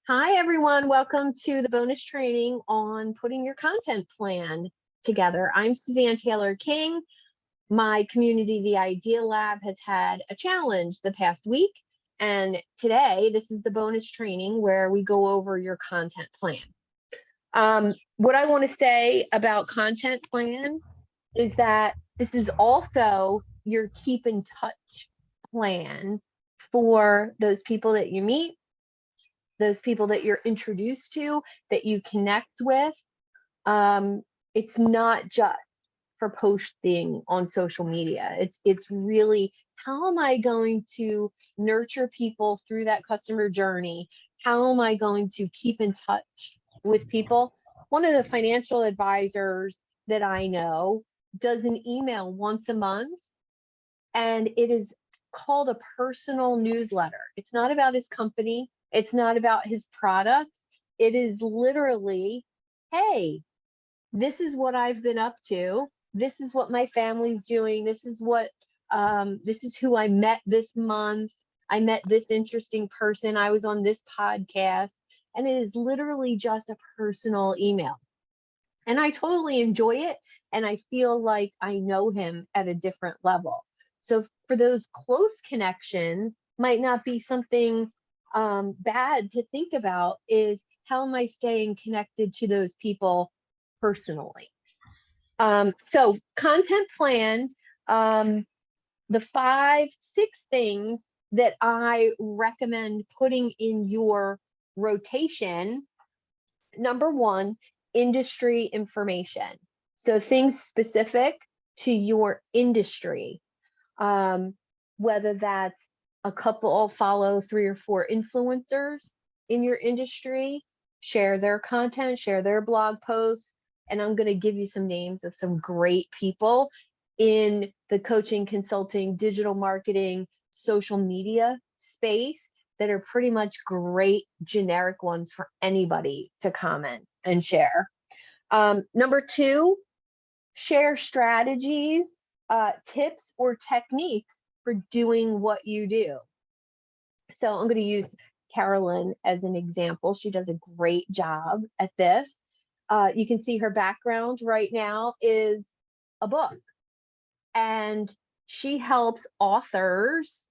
Hi, everyone. Welcome to the bonus training on putting your content plan together. I'm Suzanne Taylor King. My community, the Idea Lab, has had a challenge the past week. And today, this is the bonus training where we go over your content plan. What I want to say about content plan is that this is also your keep in touch plan for those people that you meet, those people that you're introduced to, that you connect with. It's not just for posting on social media. It's really, how am I going to nurture people through that customer journey? How am I going to keep in touch with people? One of the financial advisors that I know does an email once a month, and it is called a personal newsletter. It's not about his company. It's not about his product. It is literally, hey, this is what I've been up to. This is what my family's doing. This is who I met this month. I met this interesting person. I was on this podcast. And it is literally just a personal email. And I totally enjoy it. And I feel like I know him at a different level. So for those close connections, might not be something bad to think about, is how am I staying connected to those people personally? So content plan, the 5, 6 things that I recommend putting in your rotation. Number 1, industry information. So things specific to your industry, whether that's a couple, I'll follow 3 or 4 influencers in your industry, share their content, share their blog posts. And I'm going to give you some names of some great people in the coaching, consulting, digital marketing, social media space that are pretty much great generic ones for anybody to comment and share. Number 2, share strategies, tips, or techniques for doing what you do. So I'm going to use Carolyn as an example. She does a great job at this. You can see her background right now is a book, and she helps authors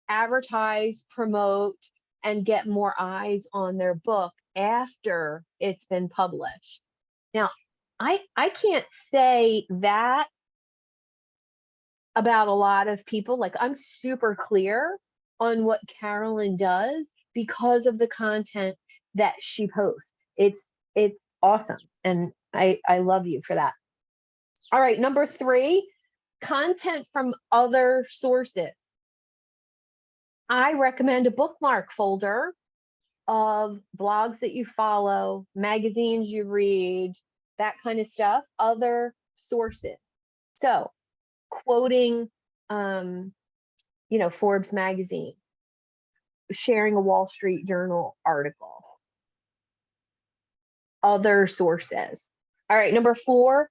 advertise, promote, and get more eyes on their book after it's been published. Now, I can't say that about a lot of people. Like, I'm super clear on what Carolyn does because of the content that she posts. It's awesome, and I love you for that. All right, number 3, content from other sources. I recommend a bookmark folder of blogs that you follow, magazines you read, that kind of stuff, other sources. So quoting, Forbes magazine, sharing a Wall Street Journal article, other sources. All right, number 4,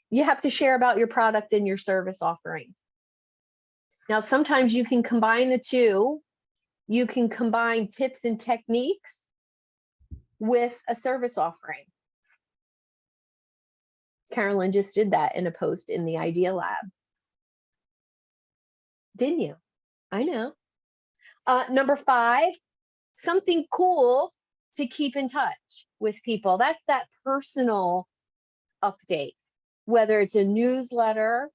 you have to share about your product and your service offerings. Now, sometimes you can combine the two. You can combine tips and techniques with a service offering. Carolyn just did that in a post in the Idea Lab. Didn't you? I know. Number 5, something cool to keep in touch with people. That's that personal update, whether it's a newsletter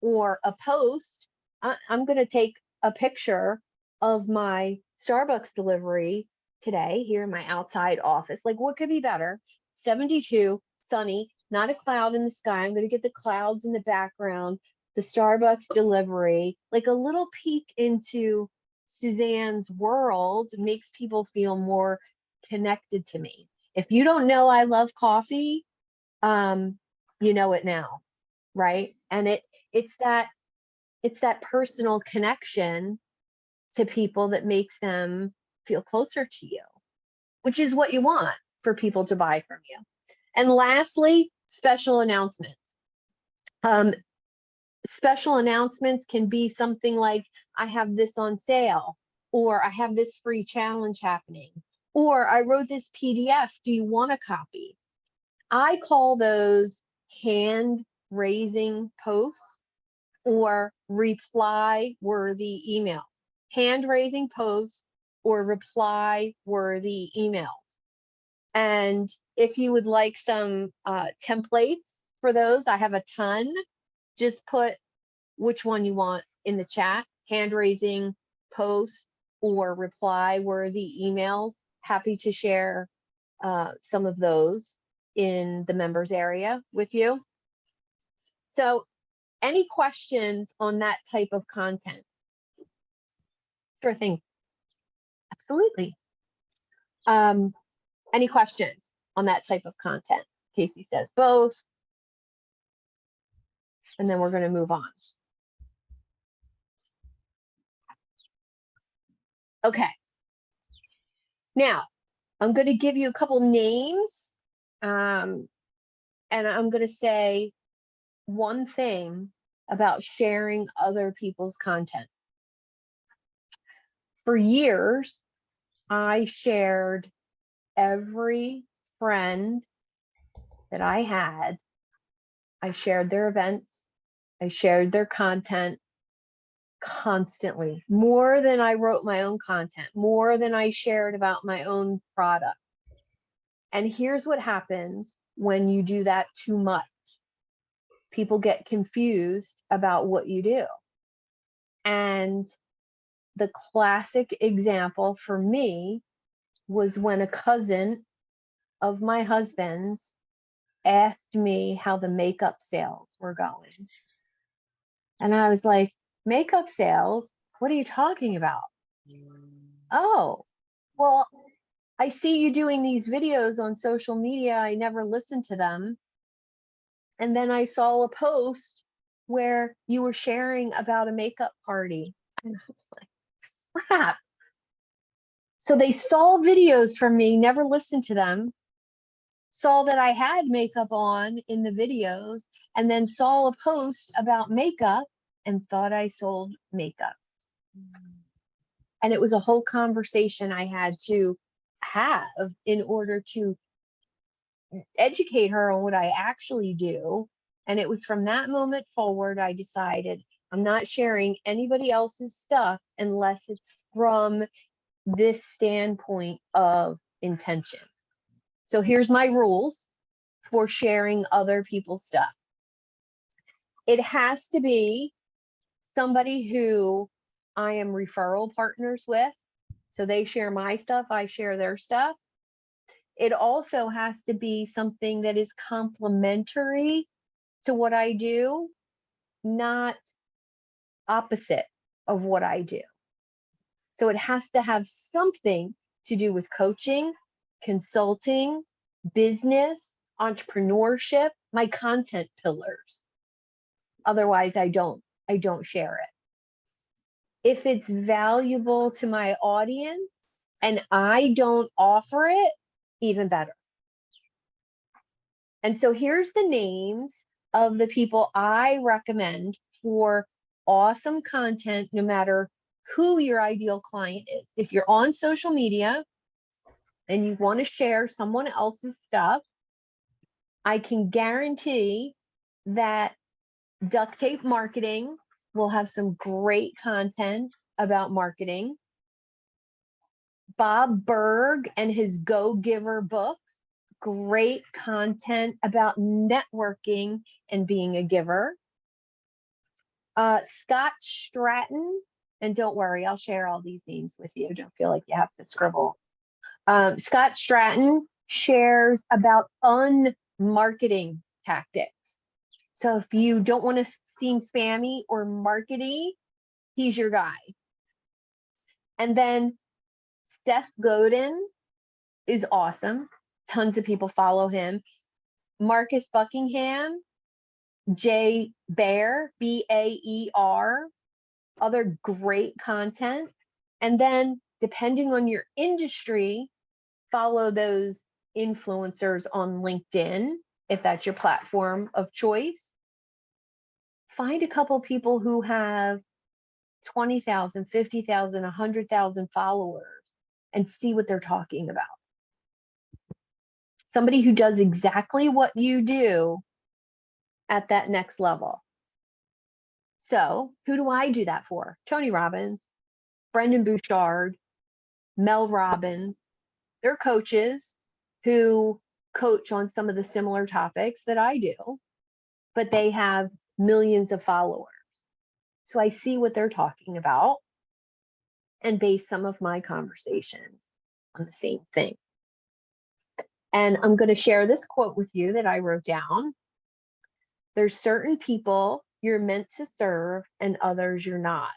or a post. I'm going to take a picture of my Starbucks delivery today here in my outside office. Like, what could be better? 72, sunny, not a cloud in the sky. I'm going to get the clouds in the background, the Starbucks delivery, like a little peek into Suzanne's world makes people feel more connected to me. If you don't know I love coffee, you know it now, right? And it's that personal connection to people that makes them feel closer to you, which is what you want for people to buy from you. And lastly, special announcements. Special announcements can be something like, I have this on sale, or I have this free challenge happening, Or I wrote this PDF. Do you want a copy? I call those hand raising posts or reply worthy emails. Hand raising posts or reply worthy emails. And if you would like some templates for those, I have a ton. Just put which one you want in the chat, hand raising posts or reply worthy emails. Happy to share some of those in the members area with you. So any questions on that type of content? Sure thing. Absolutely. Any questions on that type of content? Casey says both. And then we're going to move on. Okay. Now, I'm going to give you a couple names. And I'm going to say one thing about sharing other people's content. For years, I shared every friend that I had. I shared their events. I shared their content constantly, more than I wrote my own content, more than I shared about my own product. And here's what happens when you do that too much. People get confused about what you do. And the classic example for me was when a cousin of my husband's asked me how the makeup sales were going. And I was like, makeup sales? What are you talking about? Oh, well, I see you doing these videos on social media. I never listened to them. And then I saw a post where you were sharing about a makeup party. And I was like, crap. So they saw videos from me, never listened to them, saw that I had makeup on in the videos, and then saw a post about makeup and thought I sold makeup. And it was a whole conversation I had to have in order to educate her on what I actually do. And it was from that moment forward, I decided I'm not sharing anybody else's stuff unless it's from this standpoint of intention. So here's my rules for sharing other people's stuff. It has to be somebody who I am referral partners with. So they share my stuff, I share their stuff. It also has to be something that is complementary to what I do, not opposite of what I do. So it has to have something to do with coaching, consulting, business, entrepreneurship, my content pillars. Otherwise, I don't share it. If it's valuable to my audience and I don't offer it, even better. And so here's the names of the people I recommend for awesome content, no matter who your ideal client is. If you're on social media and you want to share someone else's stuff, I can guarantee that Duct Tape Marketing will have some great content about marketing. Bob Berg and his Go Giver books, great content about networking and being a giver. Scott Stratton, and don't worry, I'll share all these names with you. Don't feel like you have to scribble. Scott Stratton shares about unmarketing tactics. So if you don't want to seem spammy or markety, he's your guy. And then Steph Godin is awesome. Tons of people follow him. Marcus Buckingham, Jay Baer, B-A-E-R, other great content. And then depending on your industry, follow those influencers on LinkedIn, if that's your platform of choice. Find a couple people who have 20,000, 50,000, 100,000 followers and see what they're talking about. Somebody who does exactly what you do at that next level. So who do I do that for? Tony Robbins, Brendan Bouchard, Mel Robbins. They're coaches who coach on some of the similar topics that I do, but they have millions of followers. So I see what they're talking about and base some of my conversations on the same thing. And I'm going to share this quote with you that I wrote down. There's certain people you're meant to serve and others you're not.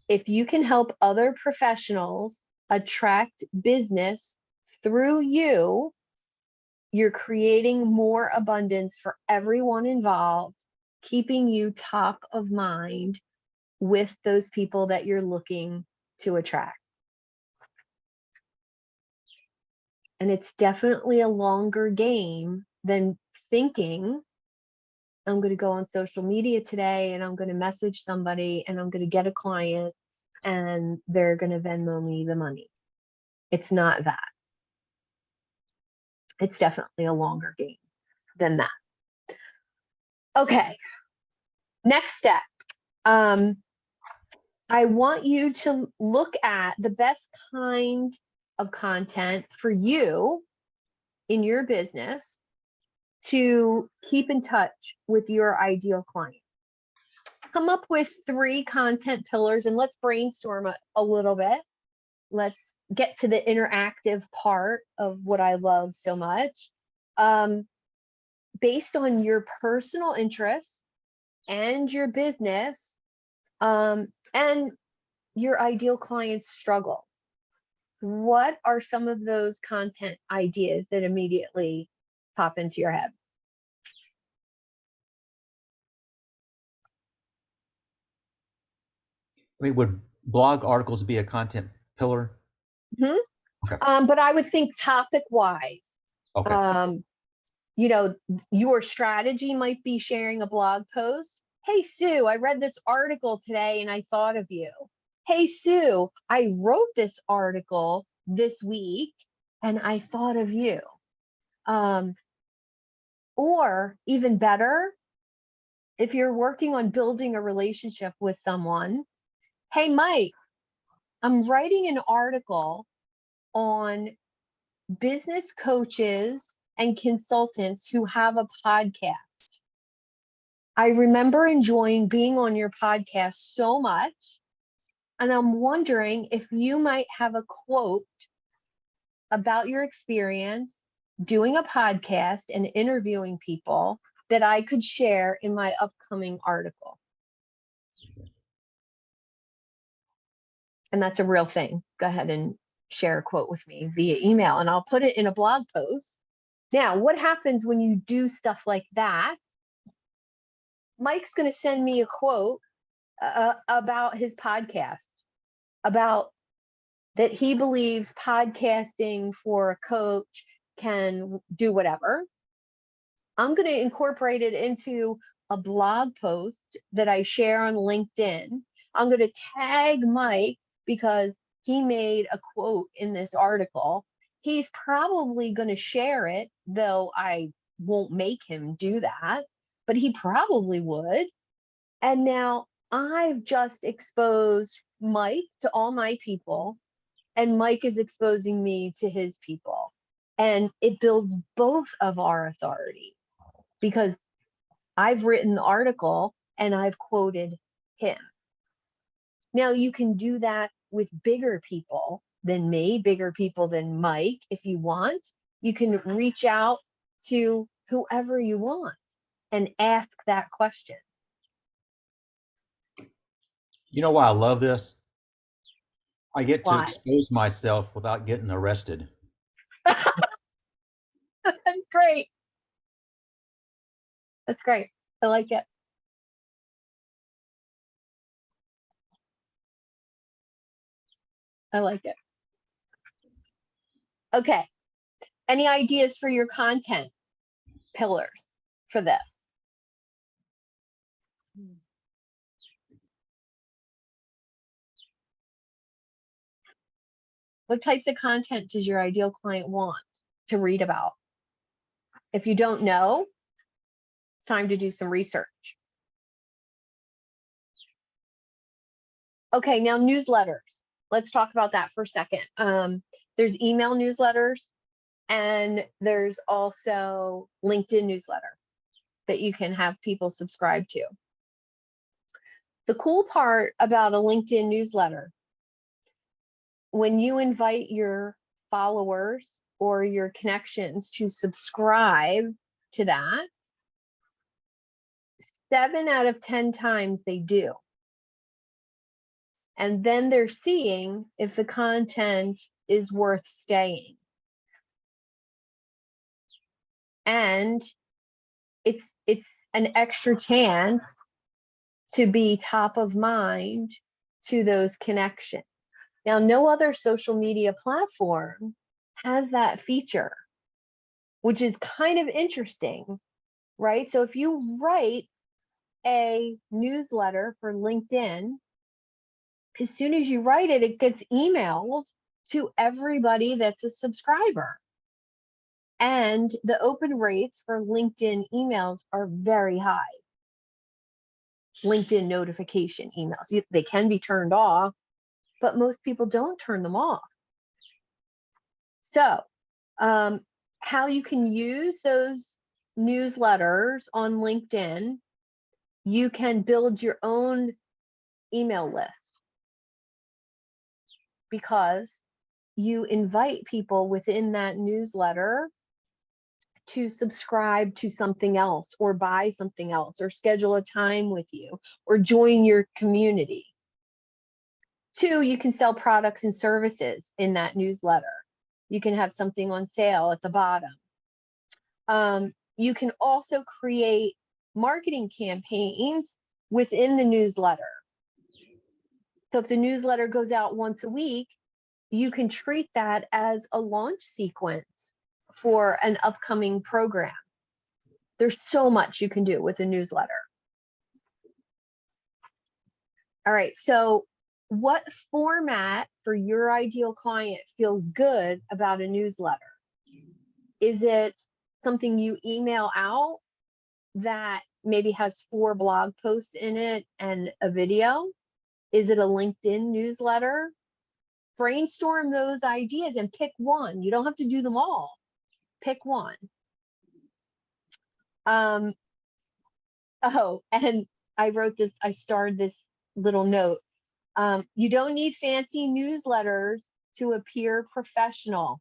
If you can help other professionals attract business through you, you're creating more abundance for everyone involved, keeping you top of mind with those people that you're looking to attract. And it's definitely a longer game than thinking, I'm going to go on social media today and I'm going to message somebody and I'm going to get a client and they're going to Venmo me the money. It's not that. It's definitely a longer game than that. Okay. Next step. I want you to look at the best kind of content for you in your business to keep in touch with your ideal client. Come up with 3 content pillars and let's brainstorm a little bit. Let's get to the interactive part of what I love so much. Based on your personal interests and your business, and your ideal client's struggle. What are some of those content ideas that immediately pop into your head? I mean, would blog articles be a content pillar? Mm-hmm. Okay. But I would think topic wise. Okay. You know, your strategy might be sharing a blog post. Hey, Sue, I read this article today and I thought of you. Hey, Sue, I wrote this article this week and I thought of you. Or even better, if you're working on building a relationship with someone, hey, Mike, I'm writing an article on business coaches and consultants who have a podcast. I remember enjoying being on your podcast so much, and I'm wondering if you might have a quote about your experience doing a podcast and interviewing people that I could share in my upcoming article. And that's a real thing. Go ahead and share a quote with me via email and I'll put it in a blog post. Now, what happens when you do stuff like that? Mike's going to send me a quote about his podcast, about that he believes podcasting for a coach can do whatever. I'm going to incorporate it into a blog post that I share on LinkedIn. I'm going to tag Mike because he made a quote in this article. He's probably going to share it, though I won't make him do that, but he probably would. And now I've just exposed Mike to all my people, and Mike is exposing me to his people. And it builds both of our authorities because I've written the article and I've quoted him. Now you can do that with bigger people than me, bigger people than Mike, if you want. You can reach out to whoever you want and ask that question. You know why I love this? I get to Why? expose myself without getting arrested. That's great. That's great. I like it. I like it. Okay. Any ideas for your content pillars for this? What types of content does your ideal client want to read about? If you don't know, it's time to do some research. Okay, now newsletters. Let's talk about that for a second. There's email newsletters, and there's also LinkedIn newsletter that you can have people subscribe to. The cool part about a LinkedIn newsletter, when you invite your followers or your connections to subscribe to that, 7 out of 10 times they do. And then they're seeing if the content is worth staying. And it's an extra chance to be top of mind to those connections. Now, no other social media platform has that feature, which is kind of interesting, right? So if you write a newsletter for LinkedIn, as soon as you write it, it gets emailed to everybody that's a subscriber. And the open rates for LinkedIn emails are very high. LinkedIn notification emails, they can be turned off, but most people don't turn them off. So how you can use those newsletters on LinkedIn, you can build your own email list, because you invite people within that newsletter to subscribe to something else or buy something else or schedule a time with you or join your community. 2, you can sell products and services in that newsletter. You can have something on sale at the bottom. You can also create marketing campaigns within the newsletter. So if the newsletter goes out once a week, you can treat that as a launch sequence for an upcoming program. There's so much you can do with a newsletter. All right, so what format for your ideal client feels good about a newsletter? Is it something you email out that maybe has 4 blog posts in it and a video? Is it a LinkedIn newsletter? Brainstorm those ideas and pick one. You don't have to do them all. Pick one. Oh, and I wrote this, I starred this little note. You don't need fancy newsletters to appear professional.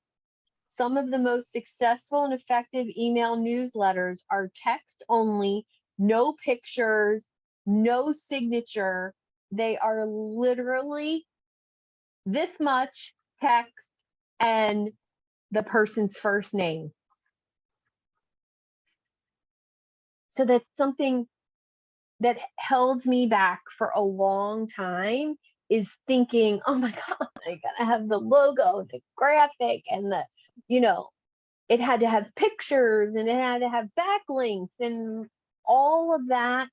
Some of the most successful and effective email newsletters are text only, no pictures, no signature. They are literally this much text and the person's first name. So that's something that held me back for a long time, is thinking, oh my God, I gotta have the logo, the graphic, and the, it had to have pictures and it had to have backlinks and all of that.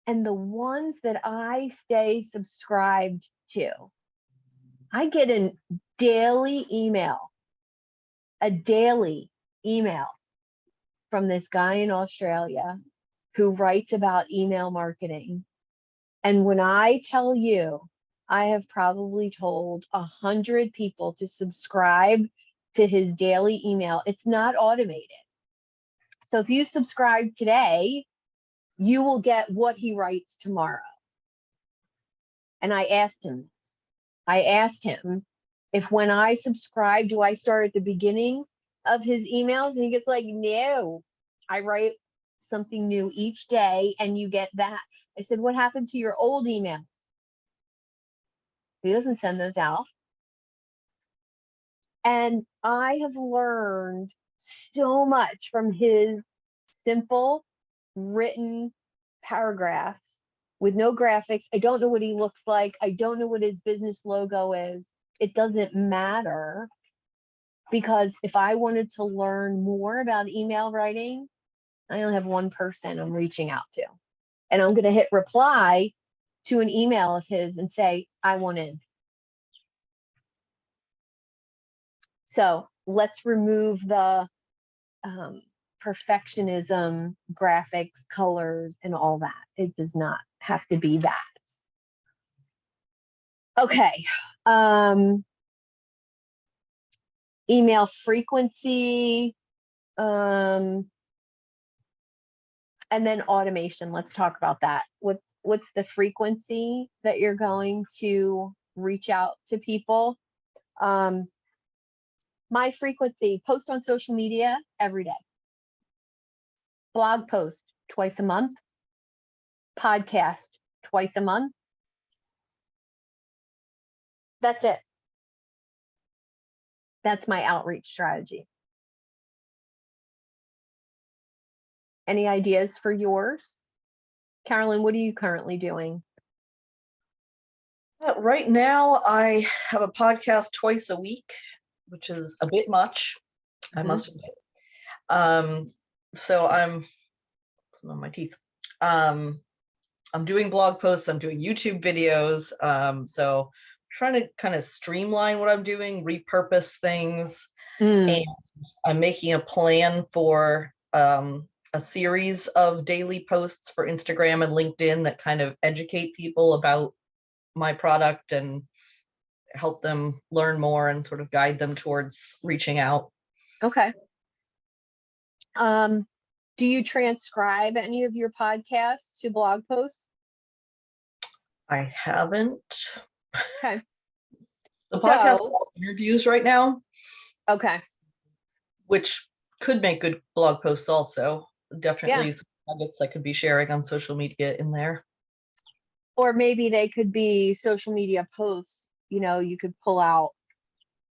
And the ones that I stay subscribed to, I get a daily email from this guy in Australia who writes about email marketing. And when I tell you, I have probably told 100 people to subscribe to his daily email. It's not automated. So if you subscribe today, you will get what he writes tomorrow. And I asked him if when I subscribe, do I start at the beginning of his emails? And he gets like, no, I write something new each day and you get that. I said, what happened to your old emails? He doesn't send those out. And I have learned so much from his simple written paragraphs with no graphics. I don't know what he looks like. I don't know what his business logo is. It doesn't matter, because if I wanted to learn more about email writing, I only have one person I'm reaching out to. And I'm going to hit reply to an email of his and say, I want in. So let's remove the perfectionism, graphics, colors, and all that. It does not have to be that. Okay. Email frequency, and then automation. Let's talk about that. What's the frequency that you're going to reach out to people? My frequency: post on social media every day, blog post twice a month, podcast twice a month. That's it. That's my outreach strategy. Any ideas for yours? Carolyn, what are you currently doing? Right now, I have a podcast twice a week, which is a bit much, I must admit. So I'm on my teeth. I'm doing blog posts, I'm doing YouTube videos. So trying to kind of streamline what I'm doing, repurpose things, and I'm making a plan for a series of daily posts for Instagram and LinkedIn that kind of educate people about my product and help them learn more and sort of guide them towards reaching out. Okay. Do you transcribe any of your podcasts to blog posts? I haven't. Okay. The podcast interviews right now. Okay. Which could make good blog posts also. Definitely some nuggets I could be sharing on social media in there. Or maybe they could be social media posts. You know, you could pull out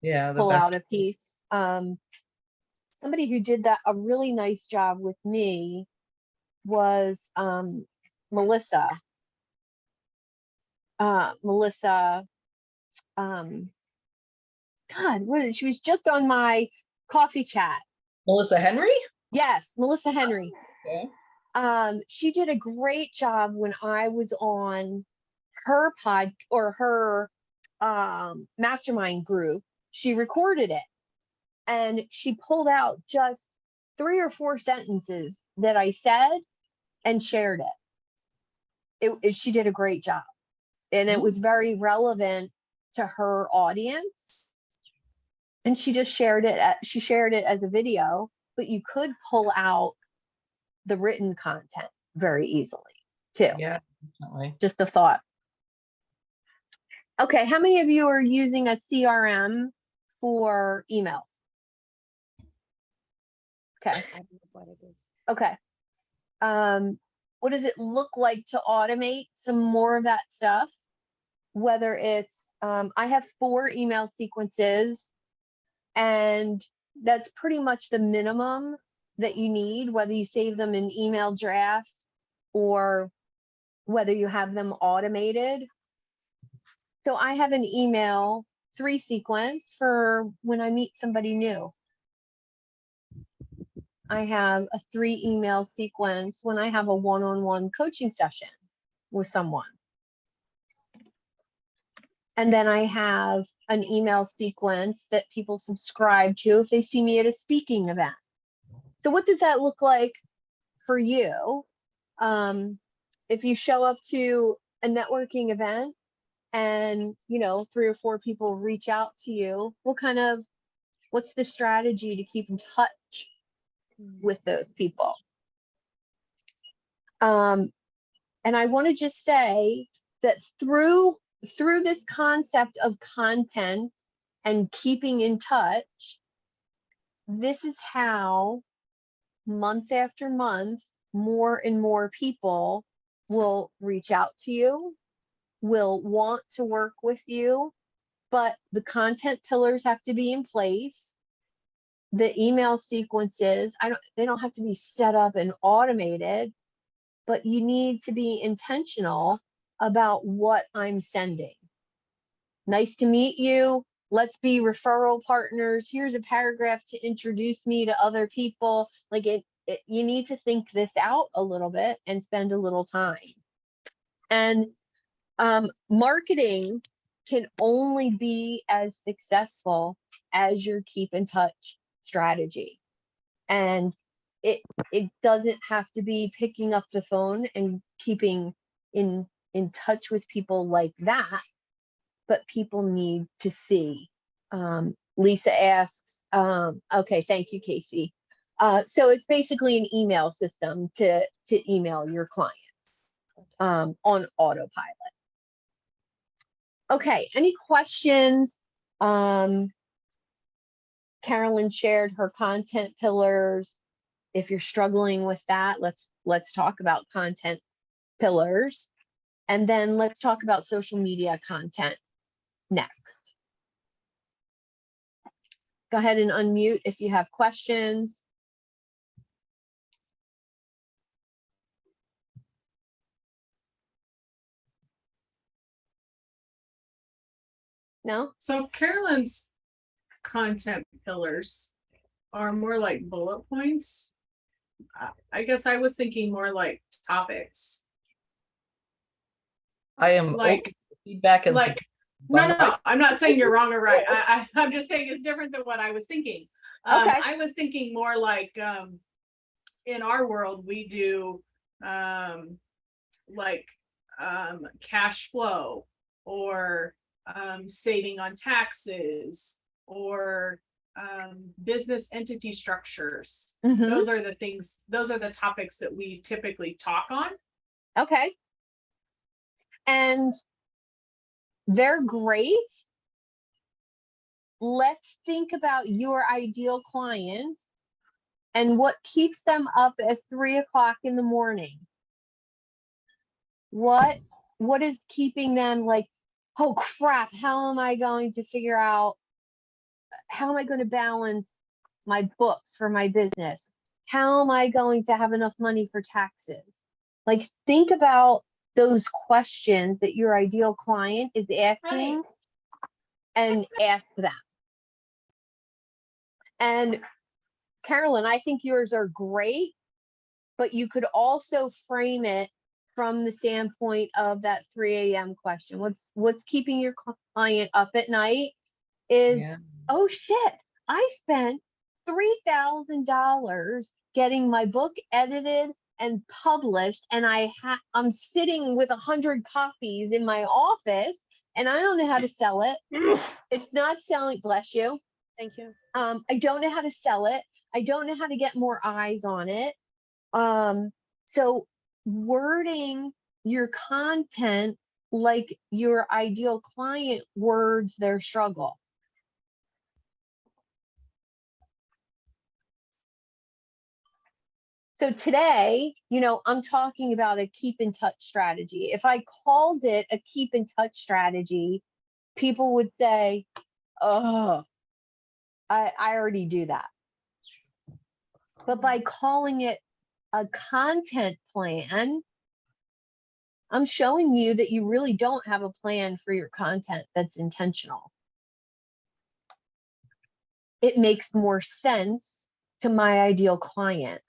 a piece. Somebody who did that a really nice job with me was Melissa. God, what is it? She was just on my coffee chat. Melissa Henry? Yes, Melissa Henry. Okay. She did a great job when I was on her her mastermind group. She recorded it and she pulled out just 3 or 4 sentences that I said and shared it. She did a great job, and it was very relevant to her audience. And she just shared it. She shared it as a video, but you could pull out the written content very easily too. Yeah, definitely. Just a thought. Okay, how many of you are using a CRM for emails? Okay. I don't know what it is. Okay. What does it look like to automate some more of that stuff? Whether it's, I have 4 email sequences, and that's pretty much the minimum that you need, whether you save them in email drafts or whether you have them automated. So I have an email 3 sequence for when I meet somebody new. I have a 3 email sequence when I have a one-on-one coaching session with someone. And then I have an email sequence that people subscribe to if they see me at a speaking event. So what does that look like for you? If you show up to a networking event and, 3 or 4 people reach out to you, what's the strategy to keep in touch with those people? And I want to just say that through this concept of content and keeping in touch, this is how month after month, more and more people will reach out to you, will want to work with you, but the content pillars have to be in place. The email sequences, they don't have to be set up and automated, but you need to be intentional about what I'm sending. Nice to meet you. Let's be referral partners. Here's a paragraph to introduce me to other people. Like you need to think this out a little bit and spend a little time. And marketing can only be as successful as your keep in touch strategy. And it doesn't have to be picking up the phone and keeping in touch with people like that, but people need to see. Lisa asks, okay, thank you, Casey. So it's basically an email system to email your clients on autopilot. Okay, any questions? Carolyn shared her content pillars. If you're struggling with that, let's talk about content pillars. And then let's talk about social media content next. Go ahead and unmute if you have questions. No? So Carolyn's content pillars are more like bullet points. I guess I was thinking more like topics. I am Like- open to feedback and Like, no, I'm not saying you're wrong or right. I'm just saying it's different than what I was thinking. Okay. I was thinking more like, in our world, we do cash flow or saving on taxes or business entity structures. Mhm. Those are the things, those are the topics that we typically talk on. Okay. And they're great. Let's think about your ideal client and what keeps them up at 3 o'clock in the morning. What is keeping them like, oh crap, how am I going to figure out, how am I going to balance my books for my business? How am I going to have enough money for taxes? Like, think about those questions that your ideal client is asking. Right. And ask them. And Carolyn, I think yours are great, but you could also frame it from the standpoint of that 3 a.m. question. What's keeping your client up at night is, Yeah. oh shit, I spent $3,000 getting my book edited and published, and I'm sitting with 100 copies in my office, and I don't know how to sell it. It's not selling. Bless you. Thank you. I don't know how to sell it. I don't know how to get more eyes on it. So wording your content like your ideal client words their struggle. So today, I'm talking about a keep in touch strategy. If I called it a keep in touch strategy, people would say, oh, I already do that. But by calling it a content plan, I'm showing you that you really don't have a plan for your content that's intentional. It makes more sense to my ideal client.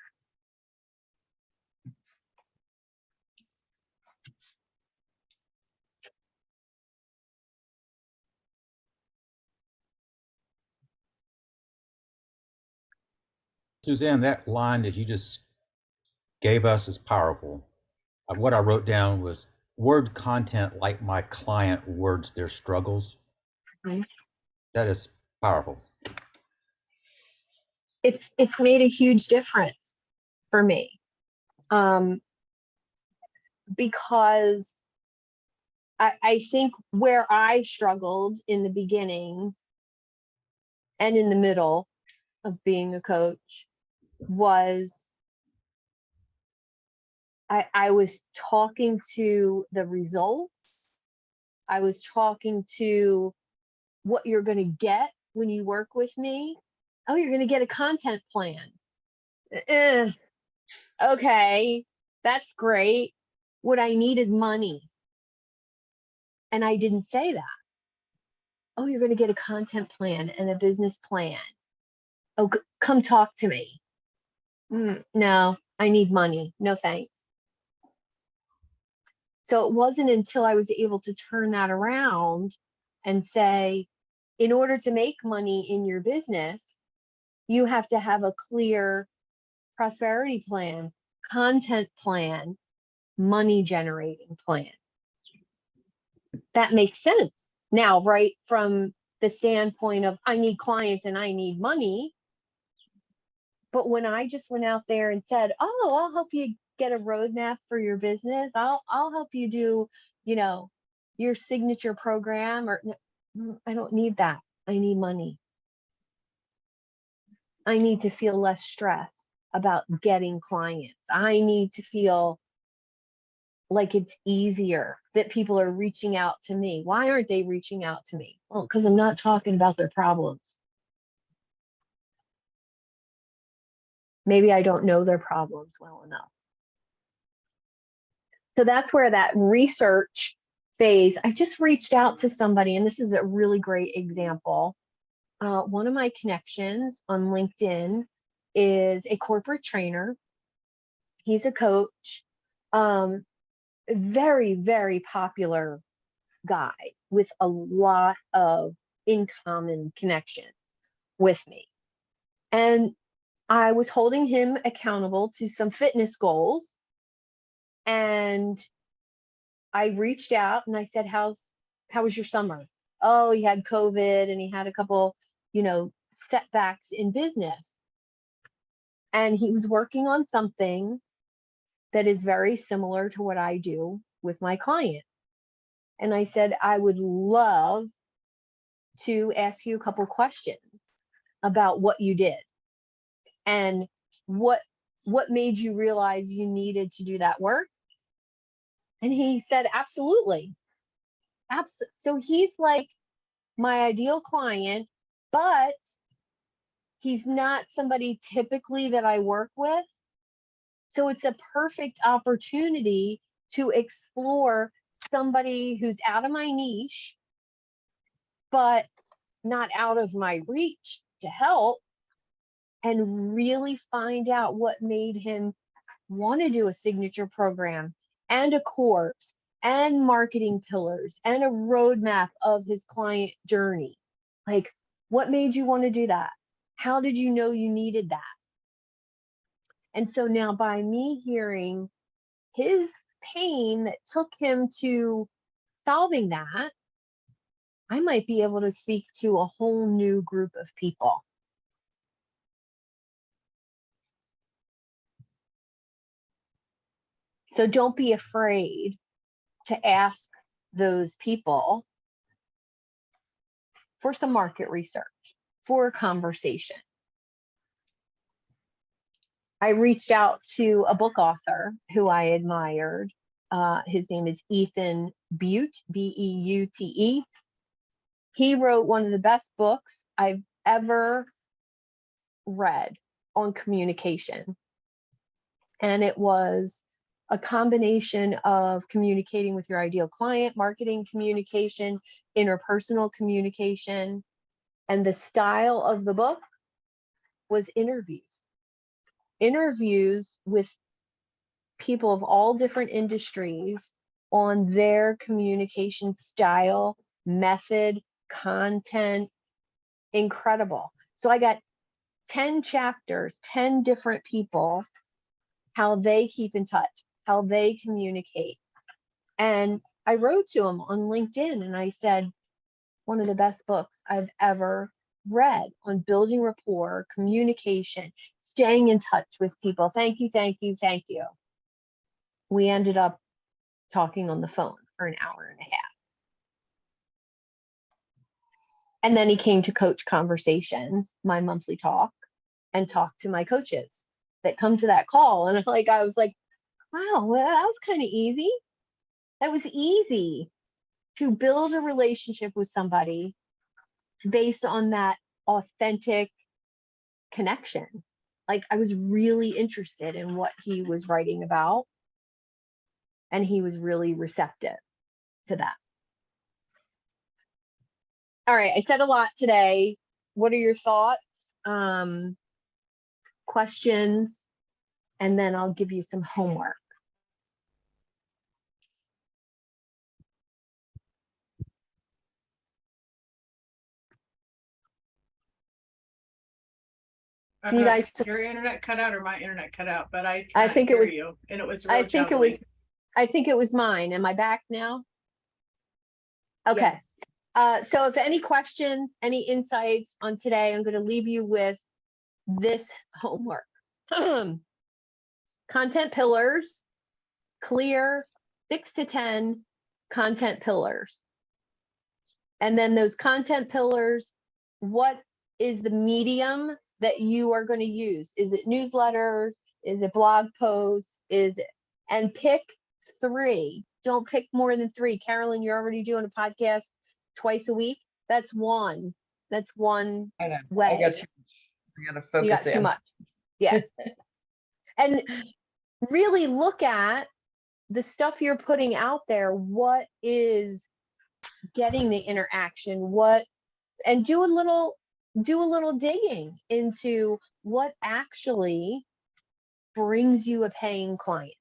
Suzanne, that line that you just gave us is powerful. What I wrote down was word content like my client words their struggles. Mhm. That is powerful. It's made a huge difference for me. Because I think where I struggled in the beginning and in the middle of being a coach was I was talking to the results. I was talking to what you're going to get when you work with me. Oh, you're going to get a content plan. Okay, that's great. What I need is money. And I didn't say that. Oh, you're going to get a content plan and a business plan. Oh, come talk to me. No, I need money. No thanks. So it wasn't until I was able to turn that around and say, in order to make money in your business, you have to have a clear prosperity plan, content plan, money generating plan. That makes sense. Now, right from the standpoint of I need clients and I need money. But when I just went out there and said, oh, I'll help you get a roadmap for your business. I'll help you do, you know, your signature program, or I don't need that. I need money. I need to feel less stressed about getting clients. I need to feel like it's easier, that people are reaching out to me. Why aren't they reaching out to me? Well, because I'm not talking about their problems. Maybe I don't know their problems well enough. So that's where that research phase, I just reached out to somebody, and this is a really great example. One of my connections on LinkedIn is a corporate trainer. He's a coach, very, very popular guy with a lot of in common connections with me. And I was holding him accountable to some fitness goals. And I reached out and I said, how was your summer? Oh, he had COVID and he had a couple, you know, setbacks in business. And he was working on something that is very similar to what I do with my client. And I said, I would love to ask you a couple questions about what you did and what made you realize you needed to do that work. And he said, absolutely. So he's like my ideal client, but he's not somebody typically that I work with. So it's a perfect opportunity to explore somebody who's out of my niche, but not out of my reach to help, and really find out what made him want to do a signature program and a course and marketing pillars and a roadmap of his client journey. Like, what made you want to do that? How did you know you needed that? And so now, by me hearing his pain that took him to solving that, I might be able to speak to a whole new group of people. So don't be afraid to ask those people for some market research, for a conversation. I reached out to a book author who I admired. His name is Ethan Beute, Beute. He wrote one of the best books I've ever read on communication. And it was a combination of communicating with your ideal client, marketing communication, interpersonal communication, and the style of the book was interviews with people of all different industries on their communication style, method, content. Incredible. So I got 10 chapters, 10 different people, how they keep in touch, how they communicate. And I wrote to them on LinkedIn and I said, one of the best books I've ever read on building rapport, communication, staying in touch with people. Thank you, thank you, thank you. We ended up talking on the phone for an hour and a half. And then he came to Coach Conversations, my monthly talk, and talked to my coaches that come to that call. And I was like, wow, well, that was kind of easy. That was easy to build a relationship with somebody based on that authentic connection. Like, I was really interested in what he was writing about, and he was really receptive to that. All right, I said a lot today. What are your thoughts, questions, and then I'll give you some homework. You guys, Your internet cut out or my internet cut out, but I I can't think it hear was- you, and it was I real think it juggly. was, I think it was mine. Am I back now? Okay. Yeah. So if any questions, any insights on today, I'm going to leave you with this homework. Content pillars, clear 6 to 10 content pillars. And then those content pillars, what is the medium that you are going to use? Is it newsletters? Is it blog posts? And pick 3. Don't pick more than 3. Carolyn, you're already doing a podcast twice a week. That's one. That's one I know. way. I got you. I gotta You got focus too in. much. Yeah. And really look at the stuff you're putting out there. What is getting the interaction? And do a little digging into what actually brings you a paying client.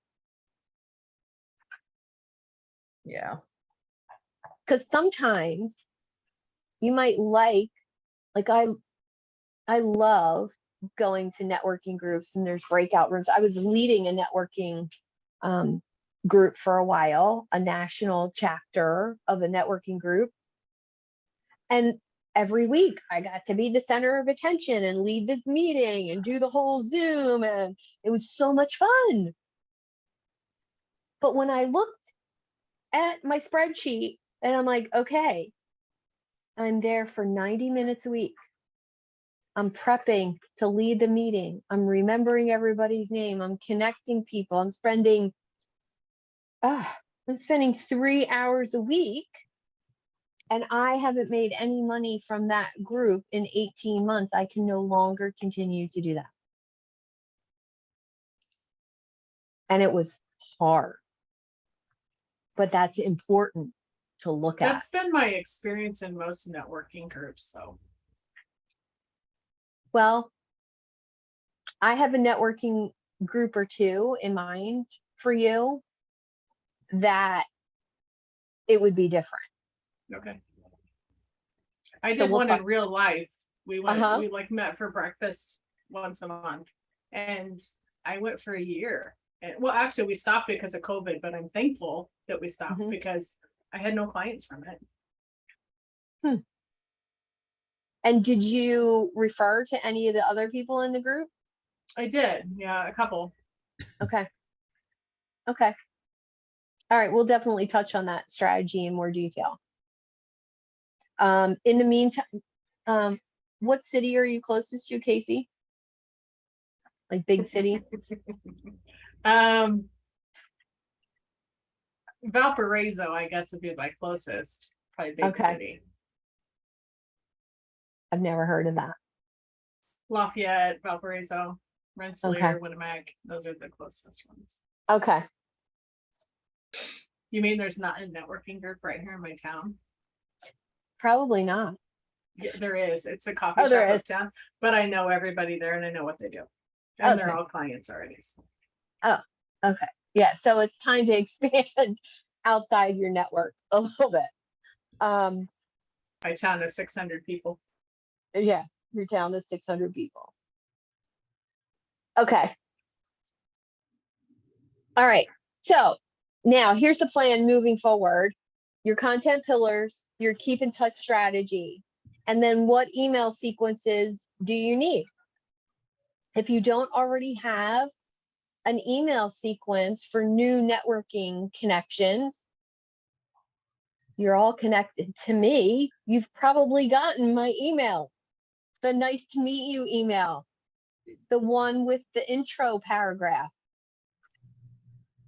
Yeah. Because sometimes you might like I love going to networking groups and there's breakout rooms. I was leading a networking group for a while, a national chapter of a networking group. And every week I got to be the center of attention and lead this meeting and do the whole Zoom. And it was so much fun. But when I looked at my spreadsheet and I'm like, okay, I'm there for 90 minutes a week. I'm prepping to lead the meeting. I'm remembering everybody's name. I'm connecting people. I'm spending 3 hours a week, and I haven't made any money from that group in 18 months. I can no longer continue to do that. And it was hard, but that's important to look at. That's been my experience in most networking groups, though. Well, I have a networking group or 2 in mind for you that it would be different. Okay. I So did we'll one talk- in real life. We went, Uh-huh. we like met for breakfast once a month, and I went for a year. And well, actually, we stopped because of COVID, but I'm thankful that we stopped Mhm. because I had no clients from it. And did you refer to any of the other people in the group? I did, yeah, a couple. Okay. Okay. All right. We'll definitely touch on that strategy in more detail. In the meantime, what city are you closest to, Casey? Like big city? Valparaiso, I guess, would be my closest, probably big Okay. city. I've never heard of that. Lafayette, Valparaiso, Rensselaer, Okay. Winnemac, those are the closest ones. Okay. You mean there's not a networking group right here in my town? Probably not. Yeah, there is. It's a coffee Oh, there shop is. uptown, but I know everybody there and I know what they do. And they're Okay. all clients already. So. Okay. Yeah. So it's time to expand outside your network a little bit. My town is 600 people. Yeah. Your town is 600 people. Okay. All right. So now here's the plan moving forward. Your content pillars, your keep in touch strategy, and then what email sequences do you need? If you don't already have an email sequence for new networking connections, you're all connected to me. You've probably gotten my email, the nice to meet you email, the one with the intro paragraph.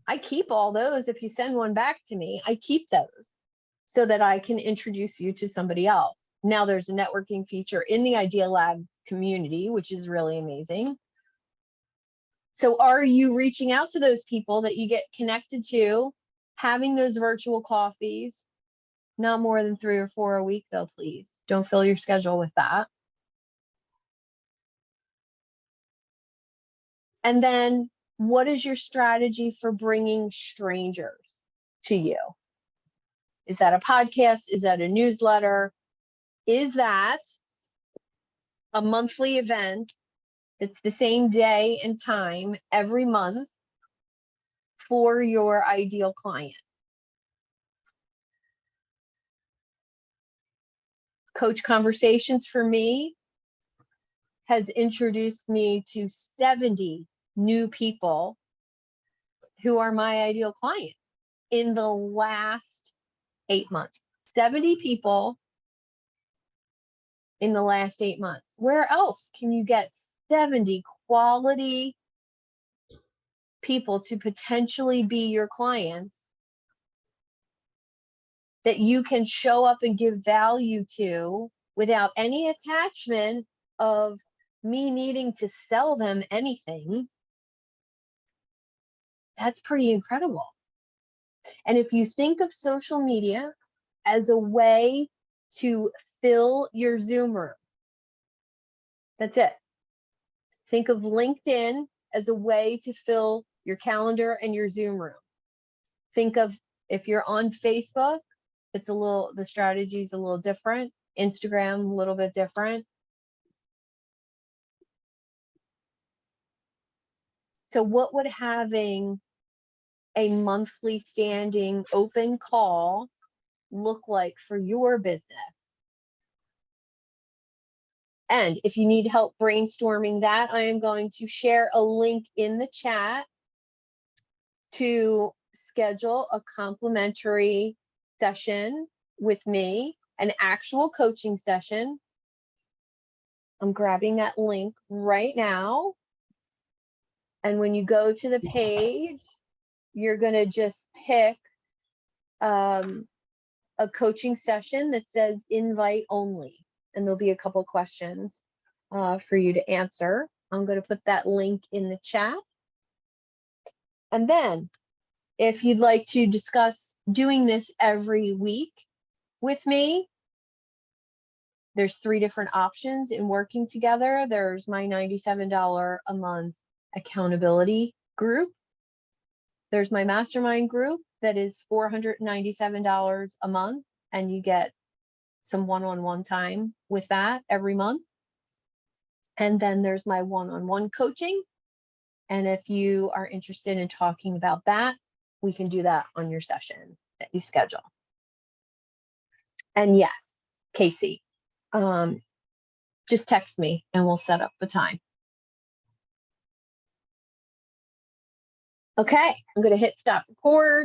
I keep all those. If you send one back to me, I keep those so that I can introduce you to somebody else. Now there's a networking feature in the Idea Lab community, which is really amazing. So are you reaching out to those people that you get connected to, having those virtual coffees? Not more than 3 or 4 a week though, please. Don't fill your schedule with that. And then what is your strategy for bringing strangers to you? Is that a podcast? Is that a newsletter? Is that a monthly event It's the same day and time every month for your ideal client. Coach Conversations for me has introduced me to 70 new people who are my ideal client in the last 8 months. 70 people in the last 8 months. Where else can you get 70 quality people to potentially be your clients that you can show up and give value to without any attachment of me needing to sell them anything? That's pretty incredible. And if you think of social media as a way to fill your Zoom room, that's it. Think of LinkedIn as a way to fill your calendar and your Zoom room. Think of, if you're on Facebook, the strategy is a little different. Instagram, a little bit different. So what would having a monthly standing open call look like for your business? And if you need help brainstorming that, I am going to share a link in the chat to schedule a complimentary session with me, an actual coaching session. I'm grabbing that link right now. And when you go to the page, you're going to just pick a coaching session that says invite only. And there'll be a couple questions for you to answer. I'm going to put that link in the chat. And then if you'd like to discuss doing this every week with me, there's 3 different options in working together. There's my $97 a month accountability group. There's my mastermind group that is $497 a month, and you get some one-on-one time with that every month. And then there's my one-on-one coaching. And if you are interested in talking about that, we can do that on your session that you schedule. And yes, Casey, just text me and we'll set up the time. Okay, I'm going to hit stop record.